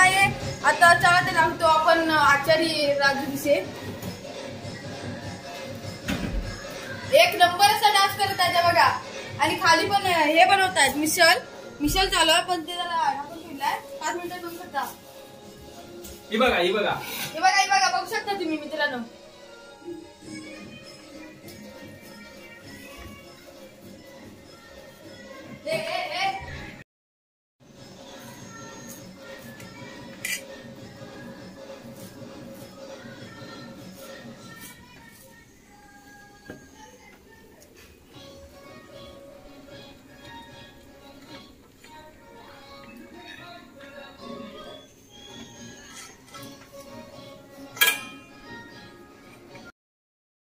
आहे. आता चला ते सांगतो आपण आचारी राजू विषय. एक नंबर असा डान्स करत आहे बघा. आणि खाली पण हे बनवतात मिसल चालू आहे, पण ते जरा आपण ठेवलाय 5 मिनिटं बघू शकता. हे बघा बघू शकता तुम्ही मित्रांनो.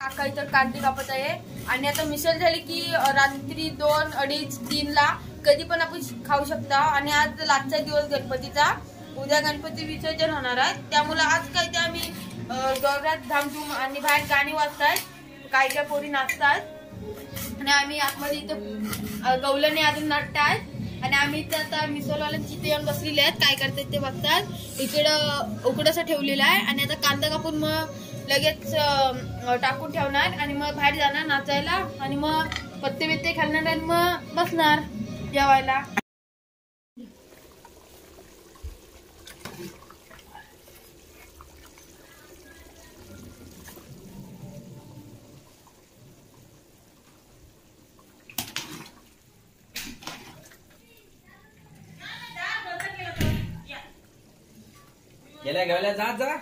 काका इथं कांदे कापत आहे. आणि आता मिसळ झाली की रात्री 2, 2:30, 3 ला कधी पण आपण खाऊ शकता. आणि आज लास्टचा दिवस गणपतीचा, उद्या गणपती विसर्जन होणार आहे. त्यामुळे आज काय ते आम्ही जोरात धामधूम आणि बाहेर गाणी वाजतात, काय काय पोरी नाचतात. आणि आम्ही आतमध्ये इथं गवलने अजून नाटतात. आणि आम्ही इथं आता मिसळवाल्यांची इथे येऊन बसलेले आहेत, काय करतात ते बघतात. इकडं उकडं ठेवलेलं आहे. आणि आता कांदा कापून मग लगेच टाकून ठेवणार आणि मग बाहेर जाणार नाचायला. आणि मग पत्ते बित्ते खालणार आणि मग बसणार जेवायला. गेल्या जात जा.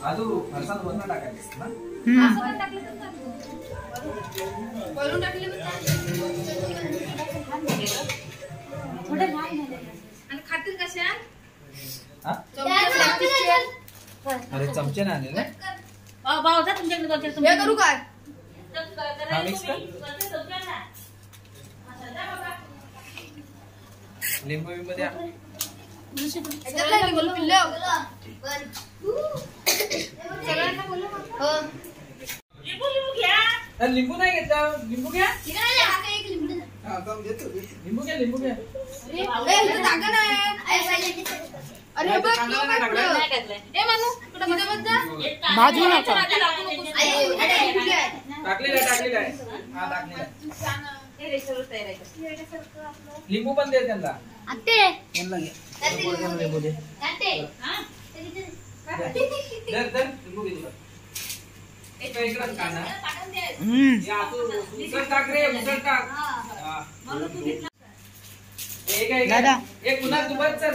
आजू फरसाण वरनं टाकायचं ना. वरून टाकले आणि खातील कशा हा? अरे चमचे नाही आणले हे करू काय हा मिक्स कर. लिंबू बिंबू द्या. लिंबू नाही घेतला. लिंबू घ्या. लिंबू घ्या. लिंबू घ्या. अरे बघ भाजू नका. टाकलेला आहे. हा टाकलेला आहे. लिंबू पण दे त्यांना. लिंबू दे. धर लिंबू घे तुला. इकडं काढ ना. या तू उसळ टाक रे. उसळ टाक. हा. दादा. एक पुन्हा तू बस चल.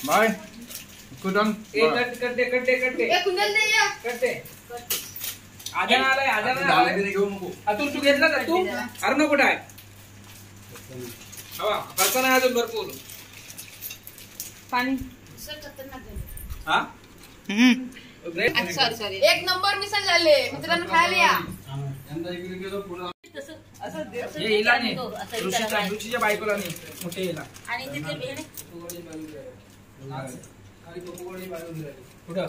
बाय कुठून कट्टे आधार घेऊ नको. अतुल तू घेतला का तू. अरे नको काय हवा खर्च नाही अजून भरपूर. पाणी हा सॉरी एक नंबर मिसळ झाले मित्रांनो खायला या. हे हिला नाही. ऋषीच्या बायकोला नाही. मोठे हिला आणि तिथे भेण कुठं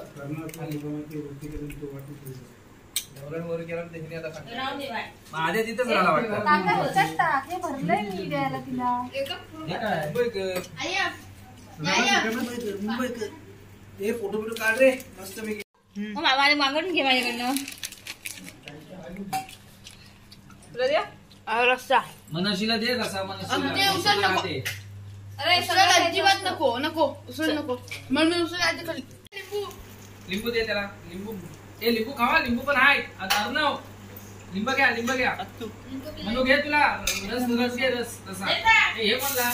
वर गेला त्याने आता सांगितलं. राहून दे बाय. माझ्या तिथंच राहिला वाटतं. हे भरलंय मी द्यायला तिला हे काय मुंबईकर. मुंबईकर हे फोटो बिटो काढ रे मस्त मी. मग मामाने मागून घे माझ्याकडनं. रस्सा मनशीला दे कसा ते उसळ नको. दे. अरे सगळं अजिबात नको उसळ नको म्हणून मी उसळ आधी खाल्ली. लिंबू दे त्याला. लिंबू लिंबू खावा. लिंबू पण आहे. अर्णव लिंब घ्या. म्हणू घे तुला रस घे. रस तसा हे म्हणला.